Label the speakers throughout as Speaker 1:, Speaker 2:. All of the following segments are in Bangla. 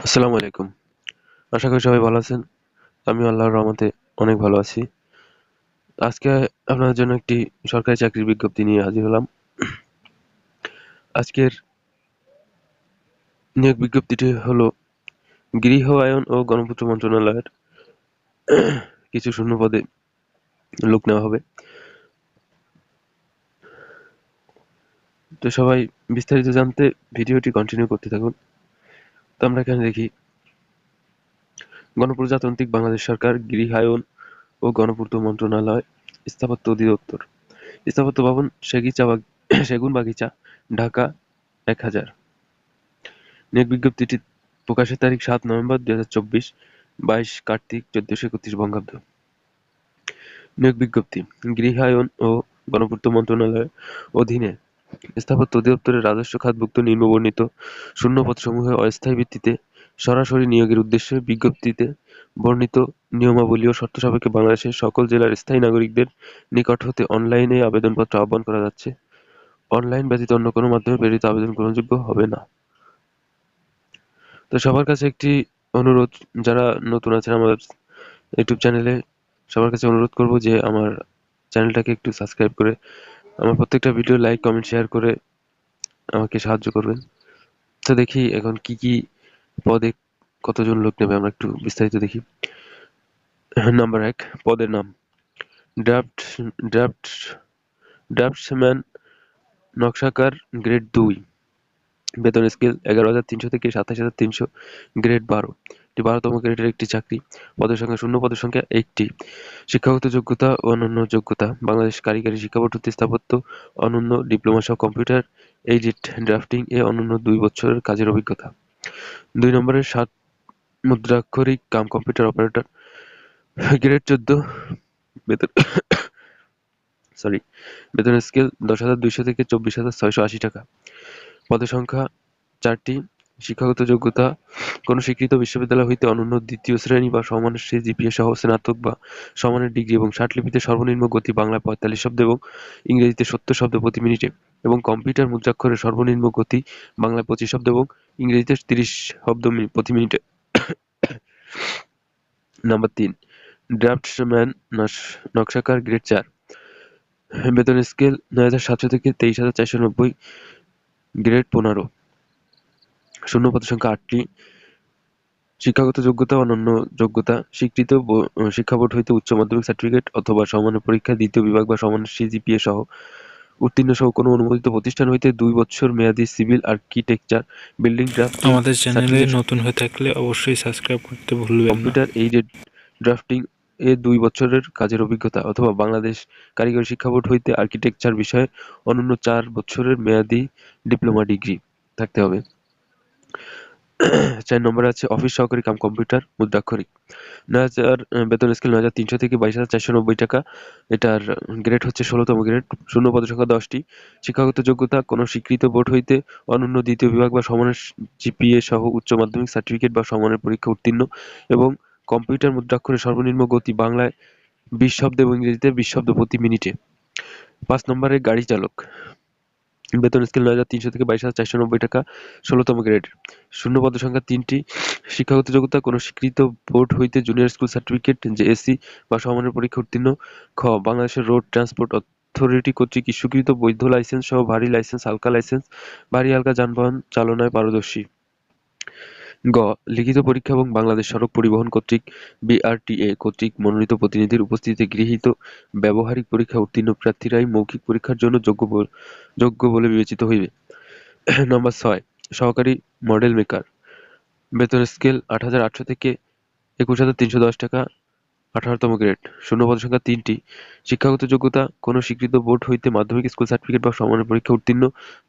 Speaker 1: আসসালামু আলাইকুম। আশা করি সবাই ভালো আছেন। আমি আল্লাহর রহমতে অনেক ভালো আছি। আজকে আপনাদের জন্য একটি সরকারি চাকরির বিজ্ঞপ্তি নিয়ে হাজির হলাম। আজকের নিয়োগ বিজ্ঞপ্তিটি হলো গৃহায়ন ও গণপূর্ত মন্ত্রণালয়ের কিছু শূন্য পদে লোক নেওয়া হবে। তো সবাই বিস্তারিত জানতে ভিডিওটি কন্টিনিউ করতে থাকুন। তো আমরা এখানে দেখি গণপ্রজাতান্ত্রিক বাংলাদেশ সরকার গৃহায়ন ও গণপূর্ত মন্ত্রণালয় স্থাপত্য অধিদপ্তর স্থাপত্য ভবন সেগুন বাগিচা ঢাকা ১,০০০। নিয়োগ বিজ্ঞপ্তিটি প্রকাশের তারিখ ৭ নভেম্বর ২০২৪, ২২ কার্তিক ১৪৩১ বঙ্গাব্দ। নিয়োগ বিজ্ঞপ্তি গৃহায়ন ও গণপূর্ত মন্ত্রণালয়ের অধীনে স্থাপত্য অধিদপ্তরের রাজস্ব খাতভুক্ত নিম্নবর্ণিত শূন্যপদসমূহে অস্থায়ী ভিত্তিতে সরাসরি নিয়োগের উদ্দেশ্যে বিজ্ঞপ্তিতে বর্ণিত নিয়মাবলী ও শর্ত সাপেক্ষে বাংলাদেশের সকল জেলার স্থায়ী নাগরিকদের নিকট হতে অনলাইনে আবেদনপত্র আহ্বান করা যাচ্ছে। অনলাইন ব্যতীত অন্য কোনো মাধ্যমে প্রেরিত আবেদন গ্রহণযোগ্য হবে না। তো সবার কাছে একটি অনুরোধ, যারা নতুন আছেন আমাদের ইউটিউব চ্যানেলে, সবার কাছে অনুরোধ করব যে আমার চ্যানেলটাকে একটু সাবস্ক্রাইব করে আমার প্রত্যেকটা ভিডিও লাইক কমেন্ট শেয়ার করে আমাকে সাহায্য করবেন। তো দেখি এখন কি কি পদে কতজন লোক নেবে, আমরা একটু বিস্তারিত দেখি। নাম্বার ১, পদের নাম ড্রাফট ড্রাফট ড্রাফটসম্যান নকশাকার, গ্রেড ২। বেতন স্কেল ১১,৩০০ থেকে ২৭,৩০০, গ্রেড ১২। এটি ১২তম গ্রেডের একটি চাকরি। পদের সংখ্যা শূন্য, পদের সংখ্যা ১টি। শিক্ষাগত যোগ্যতা ও অন্যান্য যোগ্যতা: বাংলাদেশ কারিগরি শিক্ষা বোর্ড হতে স্থাপত্য অনন্য ডিপ্লোমা সহ কম্পিউটার এইডেড ড্রাফটিং এ অনন্য ২ বছরের কাজের অভিজ্ঞতা। ২ নম্বরের ৭ মুদ্রাক্ষরিক কাম কম্পিউটার অপারেটর, গ্রেড ১৪। বেতন সরি বেতন স্কেল ১০,২০০ থেকে ২৪,৬৮০ টাকা। পদের সংখ্যা ৪টি। শিক্ষাগত যোগ্যতা: কোন স্বীকৃত বিশ্ববিদ্যালয় হইতে অনন্য দ্বিতীয় শ্রেণী বা সমমানের সিজিপিএ সহ স্নাতক বা সমমানের ডিগ্রি এবং ষাটলিপিতে সর্বনিম্ন গতি বাংলায় ৪৫ শব্দ এবং ইংরেজিতে ৭০ শব্দ প্রতি মিনিটে এবং কম্পিউটার মুদ্রাক্ষরের সর্বনিম্ন গতি বাংলায় ২৫ শব্দ এবং ইংরেজিতে ৩০ শব্দ প্রতি মিনিটে। নাম্বার ৩, ড্রাফটসম্যান নকশাকার, গ্রেড ৪। বেতন স্কেল ৯,৭০০ থেকে ২৩,৪৯০, গ্রেড ১৫। শূন্য পদের সংখ্যা ৮টি। শিক্ষাগত যোগ্যতা: অনন্য যোগ্যতা: স্বীকৃত শিক্ষা বোর্ড হইতে উচ্চ মাধ্যমিক সার্টিফিকেট অথবা সমমানের পরীক্ষায় দ্বিতীয় বিভাগ বা সমমানের সিজিপিএ সহ উত্তীর্ণ সহ কোনো অনুমোদিত প্রতিষ্ঠান হইতে ২ বছর মেয়াদী সিভিল আর্কিটেকচার, বিল্ডিং ড্রাফটিং
Speaker 2: আমাদের চ্যানেলে
Speaker 1: সার্টিফিকেট,
Speaker 2: নতুন হয়ে থাকলে অবশ্যই সাবস্ক্রাইব করতে ভুলবেন না।
Speaker 1: কম্পিউটার এইডেড ড্রাফটিং এ ২ বছরের কাজের অভিজ্ঞতা অথবা বাংলাদেশ কারিগরি শিক্ষা বোর্ড হইতে আর্কিটেকচার বিষয়ে অনন্য ৪ বছরের মেয়াদী ডিপ্লোমা ডিগ্রি থাকতে হবে। ৪ নম্বরে আছে অফিস সহকারী কাম কম্পিউটার মুদ্রাক্ষরিক। ৯,০০০ বেতন স্কেল ৯,৩০০ থেকে ২২,৪৯০ টাকা। এটার গ্রেড হচ্ছে ১৬তম গ্রেড। শূন্য পদের সংখ্যা ১০টি। শিক্ষাগত যোগ্যতা: কোনো স্বীকৃত বোর্ড হইতে অনন্য দ্বিতীয় বিভাগ বা সমানের জিপিএ সহ উচ্চ মাধ্যমিক সার্টিফিকেট বা সমানের পরীক্ষা উত্তীর্ণ এবং কম্পিউটার মুদ্রাক্ষরের সর্বনিম্ন গতি বাংলায় ২০ শব্দ এবং ইংরেজিতে ২০ শব্দ প্রতি মিনিটে। ৫ নম্বরে গাড়ি চালক। বেতন স্কেল ৯,৩০০ থেকে ২২,৪৯০ টাকা, ১৬তম গ্রেড। শূন্য পদের সংখ্যা ৩টি। শিক্ষাগত যোগ্যতা: কোনো স্বীকৃত বোর্ড হইতে জুনিয়র স্কুল সার্টিফিকেট, জেএসসি বা সমমানের পরীক্ষা উত্তীর্ণ। খ. বাংলাদেশের রোড ট্রান্সপোর্ট অথরিটি কর্তৃক ইস্যুকৃত বৈধ লাইসেন্স সহ ভারী লাইসেন্স, হালকা লাইসেন্স, ভারী হালকা যানবাহন চালনায় পারদর্শী। গ. লিখিত পরীক্ষা এবং বাংলাদেশ সড়ক পরিবহন কর্তৃক বিআরটিএ কর্তৃক মনোনীত প্রতিনিধির উপস্থিতিতে গৃহীত ব্যবহারিক পরীক্ষা উত্তীর্ণ প্রার্থীরাই মৌখিক পরীক্ষার জন্য যোগ্য বলে বিবেচিত হইবে। নম্বর ৬, সহকারী মডেল মেকার। বেতন স্কেল ৮,৮০০ থেকে ২১,৩১০ টাকা, ১৮তম গ্রেড। শূন্য পদের সংখ্যা ৩টি। শিক্ষাগত যোগ্যতা: কোনো স্বীকৃত বোর্ড হইতে মাধ্যমিক স্কুল সার্টিফিকেট বা সমমানের পরীক্ষা উত্তীর্ণ।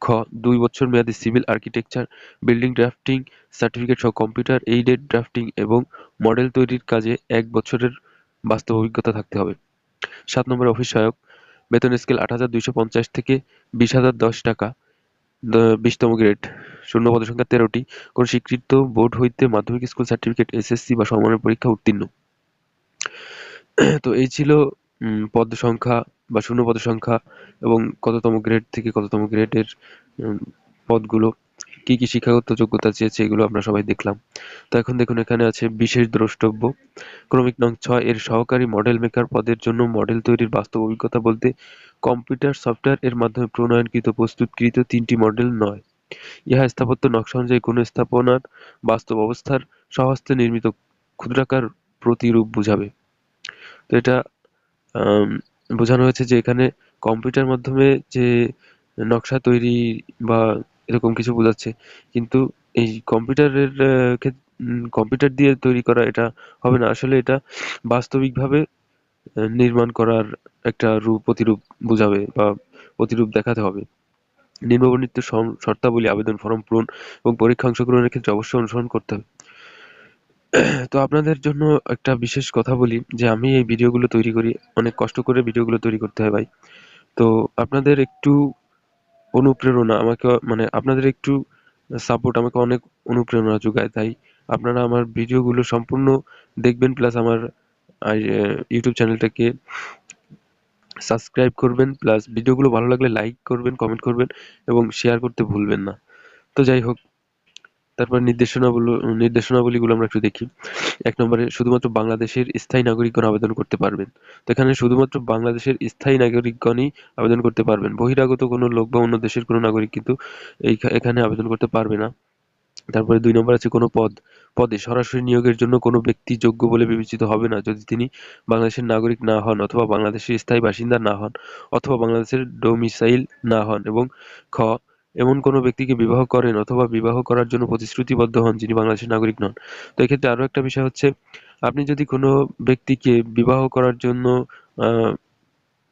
Speaker 1: খ. ২ বছর মেয়াদী civil architecture, building drafting certificate সহ কম্পিউটার এইডেড ড্রাফটিং এবং মডেল তৈরির কাজে ১ বছরের বাস্তব অভিজ্ঞতা থাকতে হবে। ৭ নম্বরে অফিস সহায়ক। বেতন স্কেল ৮,২৫০ থেকে ২০,০১০ টাকা, ২০তম গ্রেড। শূন্য পদের সংখ্যা ১৩টি। কোন স্বীকৃত বোর্ড হইতে মাধ্যমিক স্কুল সার্টিফিকেট, এসএসসি বা সমমানের পরীক্ষা উত্তীর্ণ। তো এই ছিল পদ সংখ্যা বা শূন্য পদের সংখ্যা এবং কততম গ্রেড থেকে কততম গ্রেডের পদগুলো। কি কি শিক্ষাগত যোগ্যতা চেয়েছে এগুলো আমরা সবাই দেখলাম। তো এখন দেখুন এখানে আছে বিশেষ দ্রষ্টব্য। ক্রমিক নং 6 এর সহকারী মডেল মেকার পদের জন্য মডেল তৈরির বাস্তব অভিজ্ঞতা বলতে কম্পিউটার সফটওয়্যার এর মাধ্যমে প্রণয়নকৃত প্রস্তুতকৃত 3টি মডেল নয়। ইহা স্থাপত্য নকশা অনুযায়ী কোনো স্থাপনার বাস্তব অবস্থার স্বহস্তে নির্মিত ক্ষুদ্রাকার প্রতিরূপ বুঝাবে। তো এটা আম, বোঝানো হয়েছে যে এখানে কম্পিউটার মাধ্যমে যে নকশা তৈরি বা এরকম কিছু বোঝাচ্ছে, কিন্তু এই কম্পিউটারের কম্পিউটার দিয়ে তৈরি করা এটা হবে না, আসলে এটা বাস্তবিকভাবে নির্মাণ করার একটা প্রতিরূপ বোঝাবে বা প্রতিরূপ দেখাতে হবে। নিম্নবর্ণিত শর্তাবলী আবেদন ফরম পূরণ এবং পরীক্ষা অংশগ্রহণের ক্ষেত্রে অবশ্যই অনুসরণ করতে হবে। তো আপনাদের জন্য একটা বিশেষ কথা বলি যে আমি এই ভিডিওগুলো তৈরি করি, অনেক কষ্ট করে ভিডিওগুলো তৈরি করতে হয় ভাই। তো আপনাদের একটু অনুপ্রেরণা আমাকে, মানে আপনাদের একটু সাপোর্ট আমাকে অনেক অনুপ্রেরণা যোগায়। তাই আপনারা আমার ভিডিওগুলো সম্পূর্ণ দেখবেন, প্লাস আমার ইউটিউব চ্যানেলটাকে সাবস্ক্রাইব করবেন, প্লাস ভিডিওগুলো ভালো লাগলে লাইক করবেন, কমেন্ট করবেন এবং শেয়ার করতে ভুলবেন না। তো যাই হোক, তারপর নির্দেশনাবলীগুলো আমরা একটু দেখি। ১ নম্বরে শুধুমাত্র বাংলাদেশের স্থায়ী নাগরিকগণ আবেদন করতে পারবেন। তো এখানে শুধুমাত্র বাংলাদেশের স্থায়ী নাগরিকগণই আবেদন করতে পারবেন। বহিরাগত কোনো লোক বা অন্য দেশের কোনো নাগরিক কিন্তু এখানে আবেদন করতে পারবে না। তারপরে ২ নম্বর আছে কোনো পদে সরাসরি নিয়োগের জন্য কোনো ব্যক্তি যোগ্য বলে বিবেচিত হবে না যদি তিনি বাংলাদেশের নাগরিক না হন অথবা বাংলাদেশের স্থায়ী বাসিন্দা না হন অথবা বাংলাদেশের ডোমিসাইল না হন, এবং খ এমন কোনো ব্যক্তিকে বিবাহ করেন অথবা বিবাহ করার জন্য প্রতিশ্রুতিবদ্ধ হন যিনি বাংলাদেশের নাগরিক নন। তো এক্ষেত্রে আরো একটা বিষয় হচ্ছে, আপনি যদি কোনো ব্যক্তিকে বিবাহ করার জন্য আহ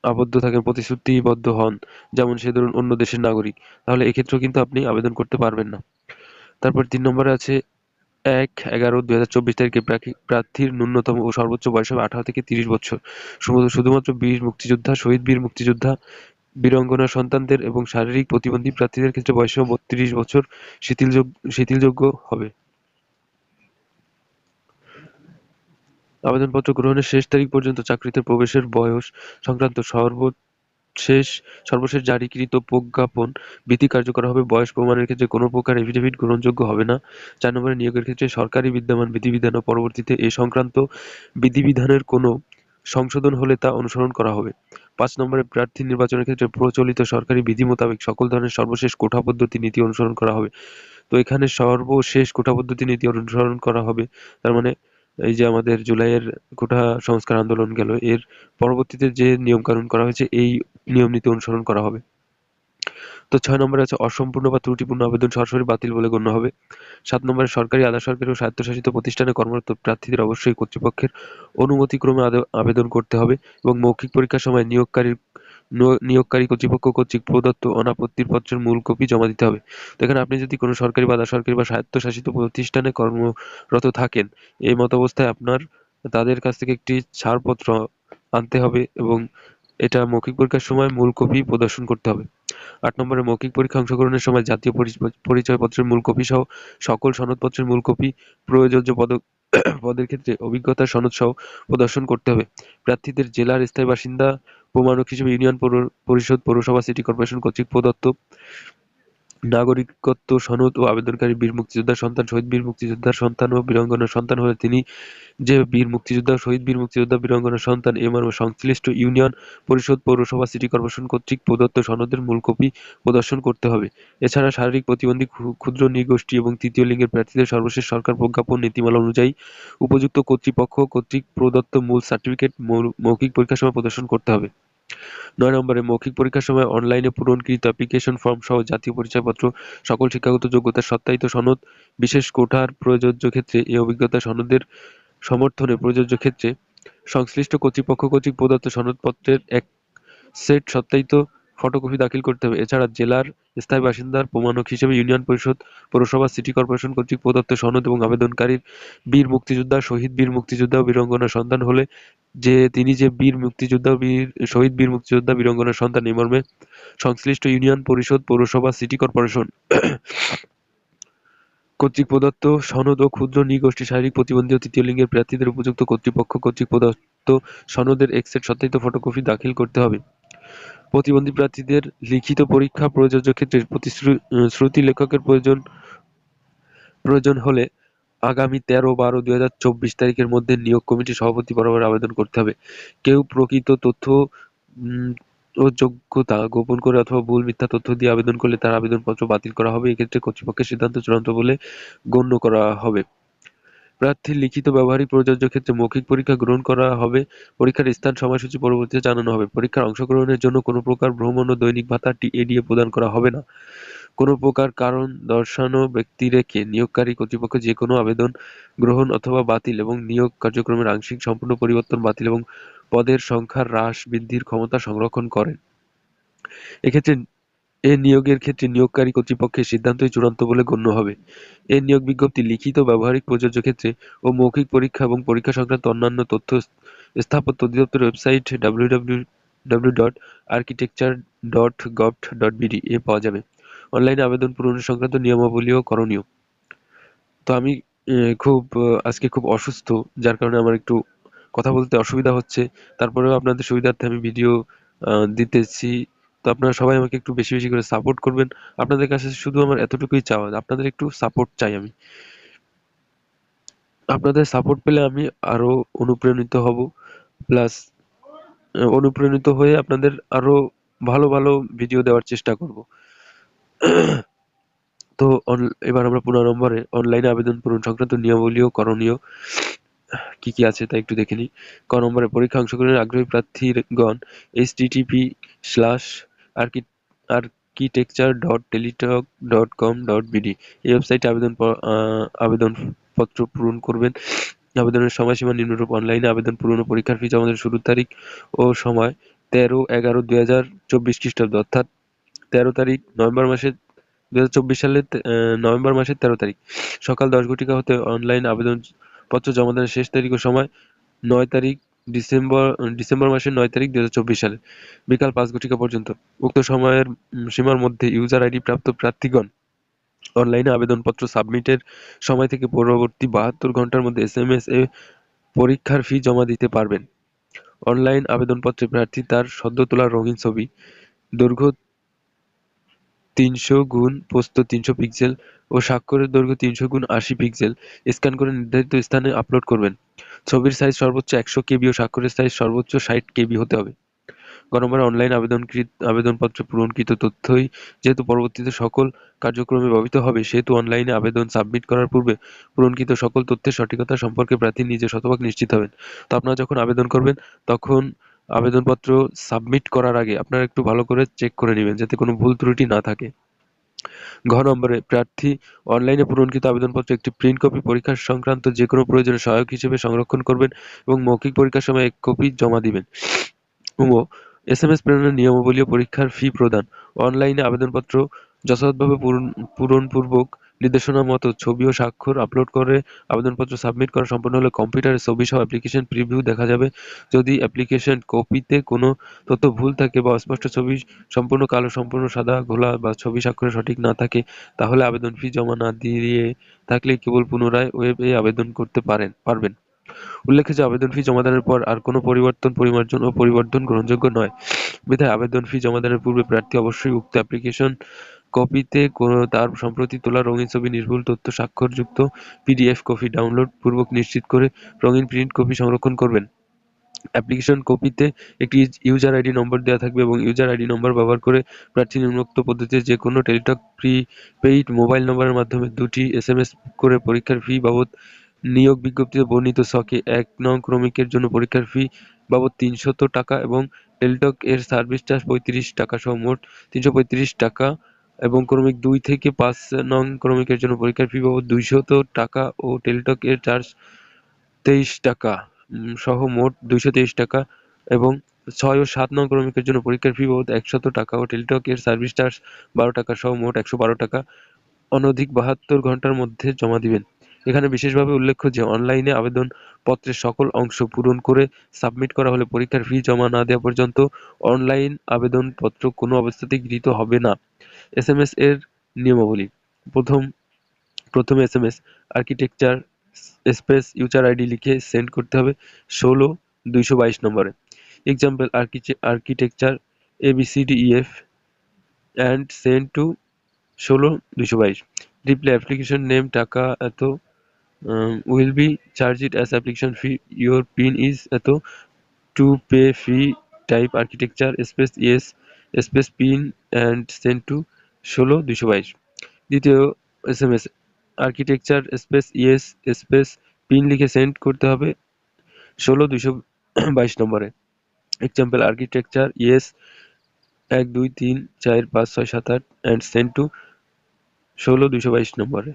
Speaker 1: আবদ্ধ থাকেন, প্রতিশ্রুতিবদ্ধ হন, যেমন সে ধরুন অন্য দেশের নাগরিক, তাহলে এক্ষেত্রেও কিন্তু আপনি আবেদন করতে পারবেন না। তারপর ৩ নম্বরে আছে ১/১১/২০২৪ তারিখে প্রার্থীর ন্যূনতম ও সর্বোচ্চ বয়স হবে ১৮ থেকে ৩০ বছর। শুধুমাত্র বীর মুক্তিযোদ্ধা, শহীদ বীর মুক্তিযোদ্ধা, বীরাঙ্গনা সন্তানদের এবং শারীরিক প্রতিবন্ধী প্রার্থীদের ক্ষেত্রে বয়সসীমা ৩২ বছর শিথিলযোগ্য হবে। আবেদনপত্র গ্রহণের শেষ তারিখ পর্যন্ত চাকরিতে প্রবেশের বয়স সংক্রান্ত সর্বশেষ জারিকৃত প্রজ্ঞাপন বিধি কার্যকর হবে। বয়স প্রমাণের ক্ষেত্রে কোনো প্রকার এফিডেভিট গ্রহণযোগ্য হবে না। ৪ নম্বরে নিয়োগের ক্ষেত্রে সরকারি বিদ্যমান বিধিবিধান ও পরবর্তীতে এ সংক্রান্ত বিধিবিধানের কোনো সংশোধন হলে তা অনুসরণ করা হবে। ৫ নম্বরে প্রার্থী নির্বাচনের ক্ষেত্রে প্রচলিত সরকারি বিধি মোতাবেক সকল ধরনের সর্বশেষ কোটা পদ্ধতি নীতি অনুসরণ করা হবে। তো এখানে সর্বশেষ কোটা পদ্ধতি নীতি অনুসরণ করা হবে, তার মানে এই যে আমাদের জুলাইয়ের কোটা সংস্কার আন্দোলন গেল, এর পরবর্তীতে যে নিয়ম কানুন করা হয়েছে এই নিয়ম নীতি অনুসরণ করা হবে। তো ৬ নম্বরে আছে অসম্পূর্ণ বা ত্রুটিপূর্ণ আবেদন সরাসরি বাতিল বলে গণ্য হবে। ৭ নম্বরে সরকারি, আধা সরকারি ও স্বায়ত্তশাসিত প্রতিষ্ঠানে কর্মরত প্রার্থীদের অবশ্যই কর্তৃপক্ষের অনুমতিক্রমে আবেদন করতে হবে এবং মৌখিক পরীক্ষার সময় নিয়োগকারী কর্তৃপক্ষ কর্তৃক প্রদত্ত অনাপত্তির পত্রের মূল কপি জমা দিতে হবে। তো এখানে আপনি যদি কোনো সরকারি বা আধা সরকারি বা স্বায়ত্তশাসিত প্রতিষ্ঠানে কর্মরত থাকেন, এই মতাবস্থায় আপনার তাদের কাছ থেকে একটি ছাড়পত্র আনতে হবে এবং এটা মৌখিক পরীক্ষার সময় মূল কপি প্রদর্শন করতে হবে। ৮ নম্বরে মৌখিক পরীক্ষায় অংশগ্রহণের সময় জাতীয় পরিচয়পত্রের মূল কপি সহ সকল সনদপত্রের মূল কপি, প্রযোজ্য পদের ক্ষেত্রে অভিজ্ঞতার সনদ সহ প্রদর্শন করতে হবে। প্রার্থীদের জেলার স্থায়ী বাসিন্দা প্রমাণক হিসেবে ইউনিয়ন পরিষদ, পৌরসভা, সিটি কর্পোরেশন কর্তৃক প্রদত্ত নাগরিকত্ব সনদ ও আবেদনকারী বীর মুক্তিযোদ্ধার সন্তান, শহীদ বীর মুক্তিযোদ্ধার সন্তান ও বীরাঙ্গনার সন্তান হলে তিনি যে বীর মুক্তিযোদ্ধা, শহীদ বীর মুক্তিযোদ্ধা, বীরাঙ্গনার সন্তান এ মর্মে সংশ্লিষ্ট ইউনিয়ন পরিষদ, পৌরসভা, সিটি কর্পোরেশন কর্তৃক প্রদত্ত সনদের মূল কপি প্রদর্শন করতে হবে। এছাড়া শারীরিক প্রতিবন্ধী, ক্ষুদ্র নৃগোষ্ঠী এবং তৃতীয় লিঙ্গের প্রার্থীদের সর্বশেষ সরকার প্রজ্ঞাপন নীতিমালা অনুযায়ী উপযুক্ত কর্তৃপক্ষ কর্তৃক প্রদত্ত মূল সার্টিফিকেট মৌখিক পরীক্ষার সময় প্রদর্শন করতে হবে। ৯ নম্বরে মৌখিক পরীক্ষার সময় অনলাইনে পূরণকৃত অ্যাপ্লিকেশন ফর্ম সহ জাতীয় পরিচয়পত্র, সকল শিক্ষাগত যোগ্যতার সত্যায়িত সনদ, বিশেষ কোটার প্রযোজ্য ক্ষেত্রে এ অভিজ্ঞতা সনদের সমর্থনে প্রযোজ্য ক্ষেত্রে সংশ্লিষ্ট কর্তৃপক্ষ কর্তৃক প্রদত্ত সনদপত্রের এক সেট সত্যায়িত ফটোকপি দাখিল করতে হবে। এছাড়া জেলার স্থায়ী বাসিন্দার প্রমাণক হিসেবে ইউনিয়ন পরিষদ, পৌরসভা, সিটি কর্পোরেশন কর্তৃক প্রদত্ত সনদ এবং আবেদনকারীর বীর মুক্তিযোদ্ধা, শহীদ বীর মুক্তিযোদ্ধা ও বীরাঙ্গনার সন্তান হলে তিনি যে বীর মুক্তিযোদ্ধা, শহীদ বীর মুক্তিযোদ্ধা, বীরাঙ্গনার সন্তান এই মর্মে সংশ্লিষ্ট ইউনিয়ন পরিষদ, পৌরসভা, সিটি কর্পোরেশন কর্তৃক প্রদত্ত সনদ ও ক্ষুদ্র নৃগোষ্ঠী, শারীরিক প্রতিবন্ধী ও তৃতীয় লিঙ্গের প্রার্থীদের উপযুক্ত কর্তৃপক্ষ কর্তৃক প্রদত্ত সনদের এক সেট সত্যায়িত ফটোকপি দাখিল করতে হবে। প্রতিবন্ধী প্রার্থীদের লিখিত পরীক্ষা প্রযোজ্য ক্ষেত্রে প্রতিশ্রুতি লেখকের প্রয়োজন প্রয়োজন হলে আগামী 13/12/2024 তারিখের মধ্যে নিয়োগ কমিটির সভাপতি বরাবর আবেদন করতে হবে। কেউ প্রকৃত তথ্য উম, ও যোগ্যতা গোপন করে অথবা ভুল মিথ্যা তথ্য দিয়ে আবেদন করলে তার আবেদনপত্র বাতিল করা হবে। এক্ষেত্রে কর্তৃপক্ষের সিদ্ধান্ত চূড়ান্ত বলে গণ্য করা হবে। প্রার্থীর লিখিত ব্যবহারিক প্রযোজ্য ক্ষেত্রে মৌখিক পরীক্ষা গ্রহণ করা হবে। পরীক্ষার স্থান সময়সূচি পরবর্তীতে জানানো হবে। পরীক্ষায় অংশগ্রহণের জন্য কোনো প্রকার ভ্রমণ ও দৈনিক ভাতা টিএডিএ প্রদান করা হবে না। কোনো প্রকার কারণ দর্শানো ব্যক্তি রেখে নিয়োগকারী কর্তৃপক্ষ যে কোনো আবেদন গ্রহণ অথবা বাতিল এবং নিয়োগ কার্যক্রমের আংশিক সম্পূর্ণ পরিবর্তন, বাতিল এবং পদের সংখ্যা হ্রাস বৃদ্ধির ক্ষমতা সংরক্ষণ করেন। এক্ষেত্রে নিয়োগের ক্ষেত্রে নিয়োগকারী কর্তৃপক্ষের সিদ্ধান্তই চূড়ান্ত বলে গণ্য হবে। নিয়োগ বিজ্ঞপ্তি লিখিত ব্যবহারিক প্রযোজ্য ক্ষেত্রে ও মৌখিক পরীক্ষা এবং পরীক্ষা সংক্রান্ত অন্যান্য তথ্য স্থাপত্য অধিদপ্তরের ওয়েবসাইট www.architecture.gov.bd এ পাওয়া যাবে। অনলাইনে আবেদন পূরণ সংক্রান্ত নিয়মাবলী ও করণীয়। তো আমি আজকে খুব অসুস্থ, যার কারণে আমার একটু কথা বলতে অসুবিধা হচ্ছে। তারপরেও আপনাদের সুবিধার্থে আমি ভিডিও দিতেছি। তো আপনারা সবাই আমাকে একটু বেশি বেশি করে সাপোর্ট করবেন। আপনাদের কাছে শুধু আমার এতটুকুই চাওয়া, আপনাদের একটু সাপোর্ট চাই আমি। আপনাদের সাপোর্ট পেলে আমি আরো অনুপ্রাণিত হব, প্লাস অনুপ্রাণিত হয়ে আপনাদের আরো ভালো ভালো ভিডিও দেওয়ার চেষ্টা করব। তো এবার আমরা 15 নম্বরে অনলাইনে আবেদন পূরণ সংক্রান্ত নিয়মাবলী ও করণীয় কি কি আছে তা একটু দেখে নিই। ক নম্বরে পরীক্ষা অংশগ্রহণের আগ্রহী প্রার্থীগণ http://architecture.teletalk.com.bd এই ওয়েবসাইটে আবেদনপত্র পূরণ করবেন। আবেদনের সময়সীমা নিম্নরূপ: অনলাইনে আবেদন পূরণ ও পরীক্ষার ফি জমানোর শুরুর তারিখ ও সময় 13/11/2024 খ্রিস্টাব্দ, অর্থাৎ 13 তারিখ নভেম্বর মাসের 2024 সালের নভেম্বর মাসের 13 তারিখ সকাল 10 ঘটিকা হতে অনলাইন আবেদনপত্র জমাদানের শেষ তারিখ ও সময় 9 তারিখ ডিসেম্বর মাসের 9 তারিখ 2024 সালে বিকাল 5 ঘটিকা পর্যন্ত। উক্ত সময়ের সীমার মধ্যে ইউজার আইডি প্রাপ্ত প্রার্থীগণ অনলাইনে আবেদনপত্র সাবমিটের সময় থেকে পরবর্তী 72 ঘন্টার মধ্যে এসএমএস এ পরীক্ষার ফি জমা দিতে পারবেন। অনলাইন আবেদনপত্রে প্রার্থী তার সদ্য তোলা রঙিন ছবি, দৈর্ঘ্য 300 × প্রস্থ 300 পিক্সেল ও স্বাক্ষরের দৈর্ঘ্য 300 × 80 পিক্সেল স্ক্যান করে নির্ধারিত স্থানে আপলোড করবেন। ছবির সাইজ সর্বোচ্চ 100 কেবি ও স্বাক্ষরের সাইজ সর্বোচ্চ 60 কেবি হতে হবে। গ নম্বরে অনলাইন আবেদনপত্রে পূরণকৃত তথ্যই যেহেতু পরবর্তীতে সকল কার্যক্রমে ব্যবহৃত হবে, সেহেতু অনলাইনে আবেদন সাবমিট করার পূর্বে পূরণকৃত সকল তথ্যের সঠিকতা সম্পর্কে প্রার্থী নিজে শতভাগ নিশ্চিত হবেন। তো আপনারা যখন আবেদন করবেন তখন আবেদনপত্র সাবমিট করার আগে আপনারা একটু ভালো করে চেক করে নেবেন যাতে কোনো ভুল ত্রুটি না থাকে। ঘ নম্বরে প্রার্থী অনলাইনে পূরণকৃত আবেদনপত্র একটি প্রিন্ট কপি পরীক্ষা সংক্রান্ত যে কোনো প্রয়োজনে সহায়ক হিসেবে সংরক্ষণ করবেন এবং মৌখিক পরীক্ষার সময় এক কপি জমা দিবেন। এসএমএস প্রেরণের নিয়মাবলী ও পরীক্ষার ফি প্রদান। অনলাইনে আবেদনপত্র যথাযথভাবে পূরণপূর্বক নির্দেশনা মতো ছবি ও স্বাক্ষর আপলোড করে আবেদনপত্র সাবমিট করা সম্পন্ন হলে কম্পিউটারে ছবি সহ অ্যাপ্লিকেশন প্রিভিউ দেখা যাবে। যদি অ্যাপ্লিকেশন কপিতে কোনো তথ্য ভুল থাকে বা অস্পষ্ট ছবি, সম্পূর্ণ কালো, সম্পূর্ণ সাদা, ঘোলা বা ছবি স্বাক্ষরে সঠিক না থাকে, তাহলে আবেদন ফি জমা না দিয়ে থাকলে কেবল পুনরায় ওয়েবে আবেদন করতে পারবেন। উল্লেখ্য যে আবেদন ফি জমাদানের পর আর কোনো পরিবর্তন, পরিমার্জন ও পরিবর্ধন গ্রহণযোগ্য নয়। বিধায় আবেদন ফি জমাদানের পূর্বে প্রার্থী অবশ্যই উক্ত অ্যাপ্লিকেশন কপিতে তার সম্প্রতি তোলা রঙিন ছবি, নির্ভুল তথ্য স্বাক্ষরযুক্ত পিডিএফ কপি ডাউনলোড পূর্বক নিশ্চিত করে রঙিন প্রিন্ট কপি সংরক্ষণ করবেন। অ্যাপ্লিকেশন কপিতে একটি ইউজার আইডি নম্বর দেওয়া থাকবে এবং ইউজার আইডি নম্বর ব্যবহার করে প্রার্থী নিম্নোক্ত পদ্ধতিতে যে কোনো টেলিটক প্রিপেইড মোবাইল নম্বরের মাধ্যমে 2টি এসএমএস করে পরীক্ষার ফি বাবদ নিয়োগ বিজ্ঞপ্তিতে বর্ণিত ছকে 1 নং ক্রমিকের জন্য পরীক্ষার ফি বাবদ 300 টাকা এবং টেলিটক এর সার্ভিস চার্জ 35 টাকা সহ মোট 335 টাকা এবং ক্রমিক 2 থেকে 5 নং ক্রমিকের জন্য পরীক্ষার ফি বাবদ 200 টাকা ও টেলিটক এর চার্জ 23 টাকা সহ মোট 223 টাকা এবং 6 ও 7 নং ক্রমিকের জন্য পরীক্ষার ফি বাবদ 100 টাকা ও টেলিটক এর সার্ভিস চার্জ 12 টাকা সহ মোট 112 টাকা অনধিক 72 ঘন্টার মধ্যে জমা দিবেন। এখানে বিশেষভাবে উল্লেখ্য যে অনলাইনে আবেদন পত্রের সকল অংশ পূরণ করে সাবমিট করা হলে পরীক্ষার ফি জমা না দেওয়া পর্যন্ত অনলাইন আবেদনপত্র কোনো অবস্থাতেই গৃহীত হবে না। এসএমএস এর নিয়মাবলী। প্রথমে SMS architecture space user ID লিখে সেন্ড করতে হবে 16-222 নম্বরে। Example architecture ABCDEF and send to 16-222। Reply application name টাকা এত, will be charge it as application fee, your pin is এত, to pay fee, type architecture space yes space pin and send to 16 222। দ্বিতীয় SMS architecture space yes space pin লিখে সেন্ড করতে হবে 16 222 নম্বরে। Example architecture yes 1 2 3 4 5 6 7 8 and send to 16 222 নম্বরে।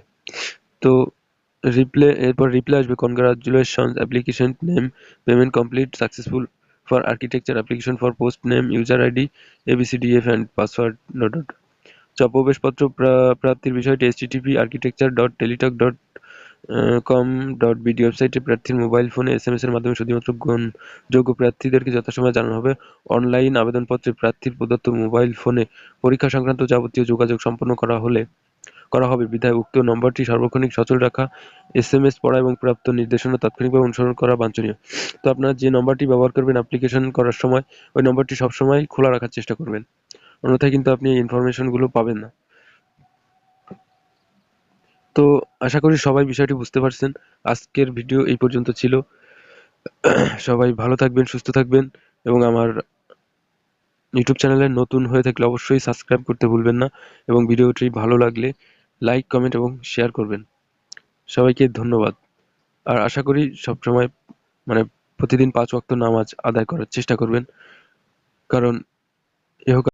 Speaker 1: তো এরপর রিপ্লে আসবে, congratulations application name payment complete successful for architecture application for post name user ID ABCDF and password dot dot. প্রবেশপত্র প্রাপ্তির বিষয়টি http://architecture.teletalk.com.bd ওয়েবসাইটে প্রার্থীর মোবাইল ফোনে SMS এর মাধ্যমে শুধুমাত্র যোগ্য প্রার্থীদেরকে যথাসময়ে জানানো হবে। অনলাইন আবেদনপত্রে প্রার্থীর প্রদত্ত মোবাইল ফোনে পরীক্ষা সংক্রান্ত যাবতীয় যোগাযোগ সম্পন্ন করা হবে বিধায় উক্ত নম্বরটি সার্বক্ষণিক সচল রাখা, SMS পড়া এবং প্রাপ্ত নির্দেশনা তাৎক্ষণিকভাবে অনুসরণ করা বাঞ্ছনীয়। তো আপনারা যে নম্বরটি ব্যবহার করবেন অ্যাপ্লিকেশন করার সময়, ওই নম্বরটি সবসময় খোলা রাখার চেষ্টা করবেন, অন্যথায় কিন্তু আপনি এই ইনফরমেশনগুলো পাবেন না। তো আশা করি সবাই বিষয়টি বুঝতে পারছেন। আজকের ভিডিও এই পর্যন্ত ছিল। সবাই ভালো থাকবেন, সুস্থ থাকবেন এবং আমার ইউটিউব চ্যানেলে নতুন হয়ে থাকলে অবশ্যই সাবস্ক্রাইব করতে ভুলবেন না এবং ভিডিওটি ভালো লাগলে লাইক, কমেন্ট এবং শেয়ার করবেন। সবাইকে ধন্যবাদ। আর আশা করি সবসময় মানে প্রতিদিন 5 ওয়াক্ত নামাজ আদায় করার চেষ্টা করবেন, কারণ ইহকাল